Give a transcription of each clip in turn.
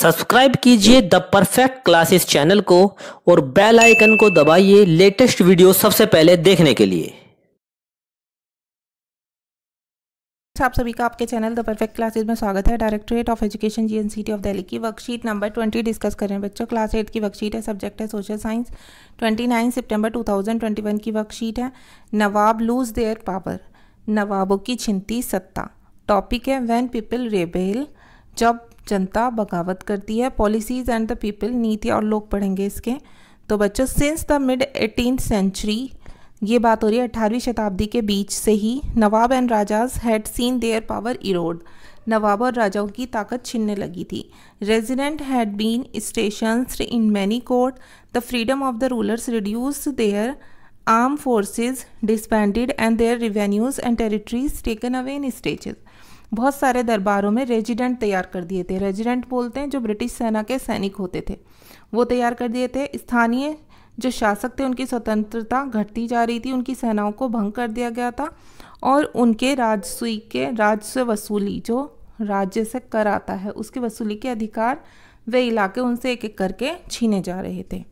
Subscribe कीजिए the perfect classes channel को और बेल आइकन को दबाइए लेटेस्ट वीडियो सबसे पहले देखने के लिए। आप सभी का आपके चैनल द परफेक्ट क्लासेस में स्वागत है। Directorate of education GNCT of Delhi की वर्कशीट नंबर 20 डिस्कस कर रहे हैं बच्चों। क्लास 8 की वर्कशीट है, सब्जेक्ट है सोशल साइंस। 29 सितंबर 2021 की वर्कशीट है। नवाब लूज देयर पावर, नवाबों की छिनती सत्ता। टॉपिक है व्हेन पीपल रेबेल, जब जनता बगावत करती है। पॉलिसीज एंड द पीपल, नीति और लोग पढ़ेंगे इसके। तो बच्चों since the mid 18th century, ये बात हो रही है 18वीं शताब्दी के बीच से ही, nawab and rajas had seen their power erode, नवाब और राजाओं की ताकत छिनने लगी थी। Resident had been stationed in many court, the freedom of the rulers reduce their arm forces disbanded and their revenues and territories taken away in stages. बहुत सारे दरबारों में रेजिडेंट तैयार कर दिए थे। रेजिडेंट बोलते हैं जो ब्रिटिश सेना के सैनिक होते थे, वो तैयार कर दिए थे। स्थानीय जो शासक थे उनकी स्वतंत्रता घटती जा रही थी, उनकी सेनाओं को भंग कर दिया गया था और उनके राजस्व वसूली, जो राज्य से कर आता है उसकी वसूली के अधिकार वे इलाके उनसे एक एक करके छीने जा रहे थे।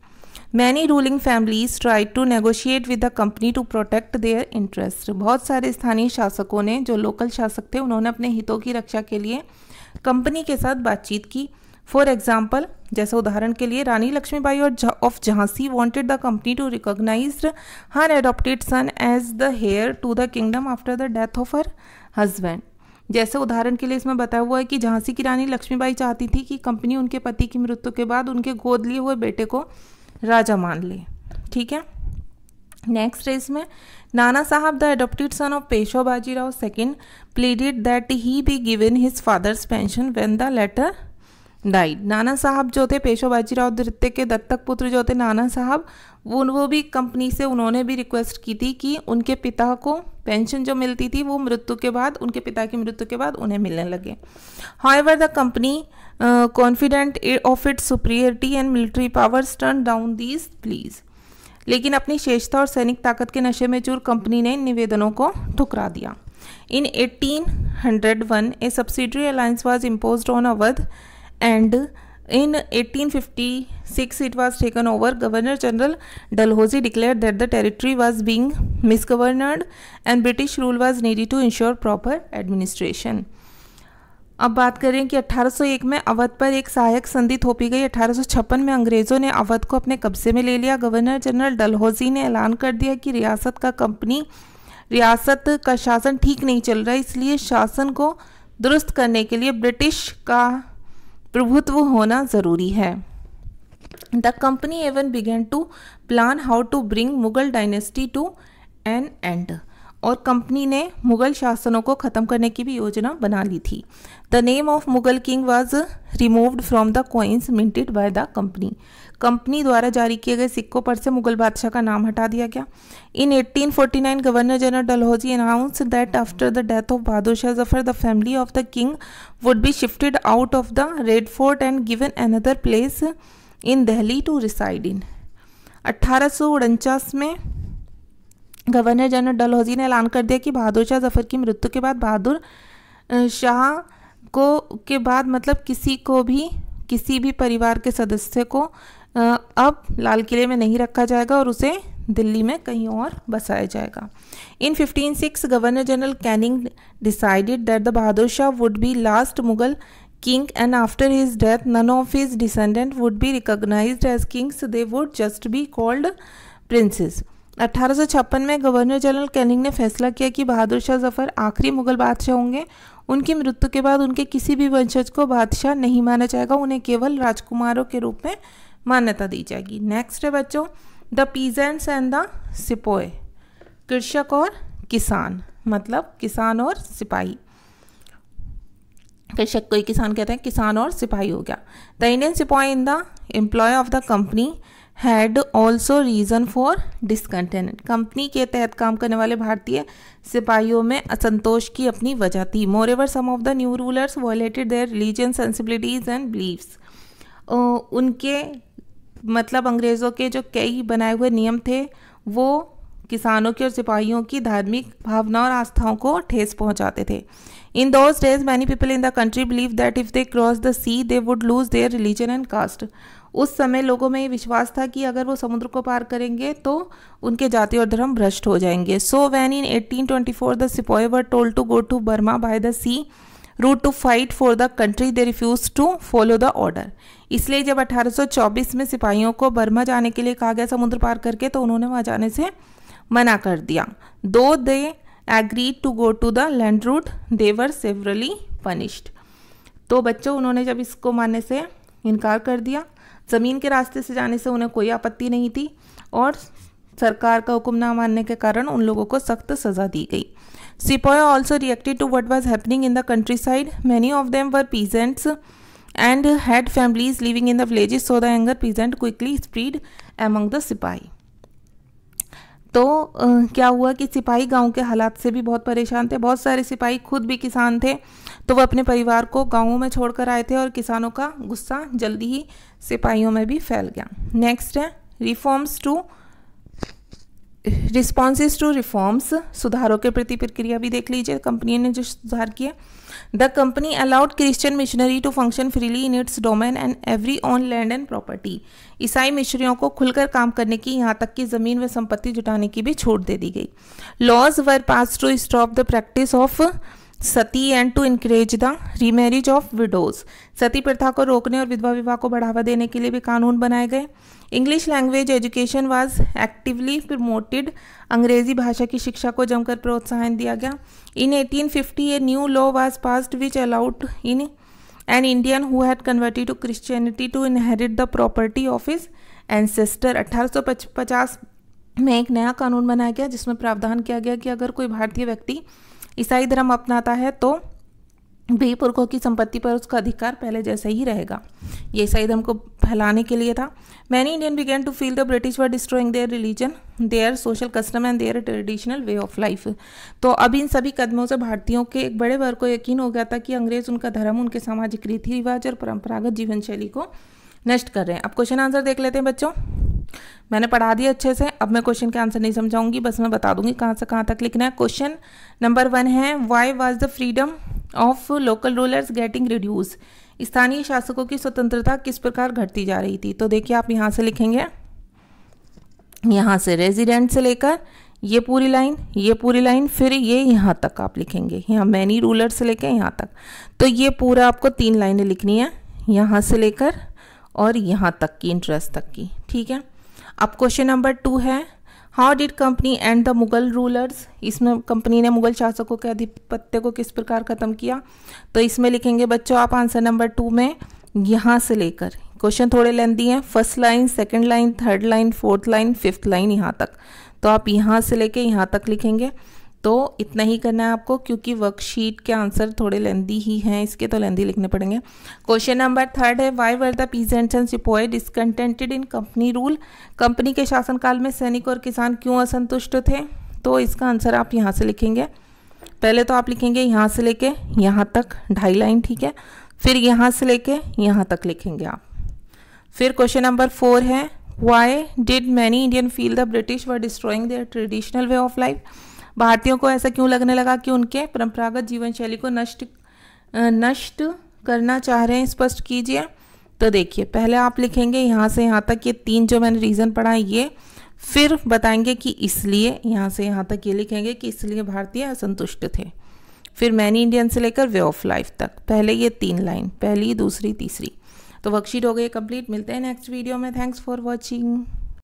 Many ruling families tried to negotiate with the company to protect their interest. बहुत सारे स्थानीय शासकों ने, जो लोकल शासक थे, उन्होंने अपने हितों की रक्षा के लिए कंपनी के साथ बातचीत की। फॉर एग्जाम्पल, जैसे उदाहरण के लिए, Rani Lakshmibai of Jhansi wanted the company to recognise her adopted son as the heir to the kingdom after the death of her husband. जैसे उदाहरण के लिए इसमें बताया हुआ है कि झांसी की रानी लक्ष्मीबाई चाहती थी कि कंपनी उनके पति की मृत्यु के बाद उनके गोद लिए हुए बेटे को राजा मान ले। ठीक है, नेक्स्ट है इसमें, Nana Sahib the adopted son of Peshwa Bajirao second pleaded that he be given his father's pension when the latter died. Nana Sahib जो थे, पेशवा बाजीराव द्वितीय के दत्तक पुत्र जो थे नाना साहब, वो भी कंपनी से उन्होंने भी रिक्वेस्ट की थी कि उनके पिता को पेंशन जो मिलती थी वो मृत्यु के बाद, उनके पिता की मृत्यु के बाद उन्हें मिलने लगे। However the company confident of its superiority and military powers turn down these please. लेकिन अपनी शेषता और सैनिक ताकत के नशे में चूर कंपनी ने इन निवेदनों को ठुकरा दिया। In 1801 a subsidiary alliance was imposed on Awadh and in 1856 it was taken over. Governor General Dalhousie declared that the territory was being misgoverned and British rule was needed to ensure proper administration. अब बात करें कि 1801 में अवध पर एक सहायक संधि थोपी गई। 1856 में अंग्रेजों ने अवध को अपने कब्जे में ले लिया। गवर्नर जनरल डलहौजी ने ऐलान कर दिया कि रियासत का शासन ठीक नहीं चल रहा है, इसलिए शासन को दुरुस्त करने के लिए ब्रिटिश का प्रभुत्व होना ज़रूरी है। The company even began to plan how to bring Mughal dynasty to an end, और कंपनी ने मुगल शासनों को ख़त्म करने की भी योजना बना ली थी। The name of Mughal king was removed from the coins minted by the company. Company द्वारा जारी किए गए सिक्कों पर से मुगल बादशाह का नाम हटा दिया गया। In 1849 governor general Dalhousie announced that after the death of Bahadur Shah Zafar the family of the king would be shifted out of the Red Fort and given another place in Delhi to reside in. 1849 में governor general Dalhousie ने ऐलान कर दिया कि बहादुर शाह जफर की मृत्यु के बाद बहादुर शाह के बाद मतलब किसी भी परिवार के सदस्य को अब लाल किले में नहीं रखा जाएगा और उसे दिल्ली में कहीं और बसाया जाएगा। इन 1506 governor general Canning decided that the Bahadur Shah would be last Mughal king and after his death none of his descendants would be recognized as kings, they would just be called princes. 1856 में गवर्नर जनरल कैनिंग ने फैसला किया कि बहादुर शाह जफर आखिरी मुगल बादशाह होंगे। उनकी मृत्यु के बाद उनके किसी भी वंशज को बादशाह नहीं माना जाएगा, उन्हें केवल राजकुमारों के रूप में मान्यता दी जाएगी। नेक्स्ट है बच्चों, the peasants and the sepoy, कृषक और किसान, मतलब किसान और सिपाही। कृषक को किसान कहते हैं, किसान और सिपाही हो गया। The Indian sipahi in the employ of the company had also reason for discontent. Company के तहत काम करने वाले भारतीय सिपाहियों में असंतोष की अपनी वजह थी। Moreover some of the new rulers violated their religion sensibilities and beliefs. उनके मतलब अंग्रेज़ों के जो कई बनाए हुए नियम थे वो किसानों की और सिपाहियों की धार्मिक भावना और आस्थाओं को ठेस पहुंचाते थे। In those days many people in the country believe that if they cross the sea they would lose their religion and caste. उस समय लोगों में ये विश्वास था कि अगर वो समुद्र को पार करेंगे तो उनके जाति और धर्म भ्रष्ट हो जाएंगे। So when in 1824 the sipahi were told to go to Burma by the sea route to fight for the country they refuse to follow the order. इसलिए जब 1824 में सिपाहियों को बर्मा जाने के लिए कहा गया समुद्र पार करके, तो उन्होंने वहाँ जाने से मना कर दिया। Though they agreed to go to the land route they were severely punished. तो बच्चों उन्होंने जब इसको मानने से इनकार कर दिया, ज़मीन के रास्ते से जाने से उन्हें कोई आपत्ति नहीं थी और सरकार का हुक्म ना मानने के कारण उन लोगों को सख्त सज़ा दी गई। Sipahi also reacted to what was happening in the countryside. Many of them were peasants and had families living in the villages, so the anger peasant quickly spread among the सिपाही। तो क्या हुआ कि सिपाही गांव के हालात से भी बहुत परेशान थे। बहुत सारे सिपाही खुद भी किसान थे, तो वो अपने परिवार को गांवों में छोड़कर आए थे और किसानों का गुस्सा जल्दी ही सिपाहियों में भी फैल गया। नेक्स्ट है रिस्पॉन्सेज टू रिफॉर्म्स। सुधारों के प्रति प्रक्रिया भी देख लीजिए, कंपनी ने जो सुधार किए। The company allowed Christian missionary to function freely in its domain and even own land and property. ईसाई मिशनरियों को खुलकर काम करने की, यहाँ तक कि जमीन व संपत्ति जुटाने की भी छूट दे दी गई। Laws were passed to stop the practice of sati and to encourage the remarriage of widows. Sati प्रथा को रोकने और विधवा विवाह को बढ़ावा देने के लिए भी कानून बनाए गए। English language education was actively promoted. अंग्रेजी भाषा की शिक्षा को जमकर प्रोत्साहन दिया गया। In 1850 a new law was passed which allowed in an Indian who had converted to Christianity to inherit the property of his ancestor. 1850 में एक नया कानून बनाया गया जिसमें प्रावधान किया गया कि अगर कोई भारतीय व्यक्ति ईसाई धर्म अपनाता है तो भी पुरखों की संपत्ति पर उसका अधिकार पहले जैसा ही रहेगा। ये ईसाई धर्म को फैलाने के लिए था। Many Indian began to feel the British were destroying their religion, their social custom and their traditional way of life. तो अब इन सभी कदमों से भारतीयों के एक बड़े वर्ग को यकीन हो गया था कि अंग्रेज उनका धर्म, उनके सामाजिक रीति रिवाज और परंपरागत जीवन शैली को नष्ट कर रहे हैं। अब क्वेश्चन आंसर देख लेते हैं बच्चों। मैंने पढ़ा दिया अच्छे से, अब मैं क्वेश्चन के आंसर नहीं समझाऊंगी, बस मैं बता दूंगी कहाँ से कहाँ तक लिखना है। क्वेश्चन नंबर 1 है why was the freedom of local rulers getting reduce. स्थानीय शासकों की स्वतंत्रता किस प्रकार घटती जा रही थी। तो देखिए आप यहाँ से लिखेंगे, यहाँ से रेजिडेंट से लेकर ये पूरी लाइन, फिर ये यहाँ तक आप लिखेंगे, यहाँ मैनी रूलर से लेकर यहाँ तक। तो ये पूरा आपको 3 लाइनें लिखनी है, यहाँ से लेकर और यहाँ तक की, इंटरेस्ट तक की, ठीक है। अब क्वेश्चन नंबर 2 है how did company and the Mughal rulers. इसमें कंपनी ने मुगल शासकों के आधिपत्य को किस प्रकार खत्म किया। तो इसमें लिखेंगे बच्चों आप आंसर नंबर 2 में यहाँ से लेकर, क्वेश्चन थोड़े लेंथी हैं, first line, second line, third line, fourth line, fifth line यहाँ तक। तो आप यहाँ से लेके यहाँ तक लिखेंगे। तो इतना ही करना है आपको, क्योंकि वर्कशीट के आंसर थोड़े लेंदी ही हैं, इसके तो लेंदी लिखने पड़ेंगे। क्वेश्चन नंबर 3 है why were the peasants and सिपाही डिसकंटेंटेड इन कंपनी रूल। कंपनी के शासनकाल में सैनिक और किसान क्यों असंतुष्ट थे। तो इसका आंसर आप यहाँ से लिखेंगे। पहले तो आप लिखेंगे यहाँ से लेके यहाँ तक 2.5 लाइन, ठीक है। फिर यहाँ से लेके यहाँ तक लिखेंगे आप। फिर क्वेश्चन नंबर 4 है why did many Indian feel the British were destroying there traditional way of life. भारतीयों को ऐसा क्यों लगने लगा कि उनके परंपरागत जीवन शैली को नष्ट करना चाह रहे हैं, स्पष्ट कीजिए। तो देखिए पहले आप लिखेंगे यहाँ से यहाँ तक ये 3 जो मैंने रीज़न पढ़ा है ये, फिर बताएंगे कि इसलिए, यहाँ से यहाँ तक ये लिखेंगे कि इसलिए भारतीय असंतुष्ट थे। फिर मैनी इंडियन से लेकर वे ऑफ लाइफ तक, पहले ये 3 लाइन, पहली, दूसरी, तीसरी। तो वर्कशीट हो गई कंप्लीट। मिलते हैं नेक्स्ट वीडियो में। Thanks for watching.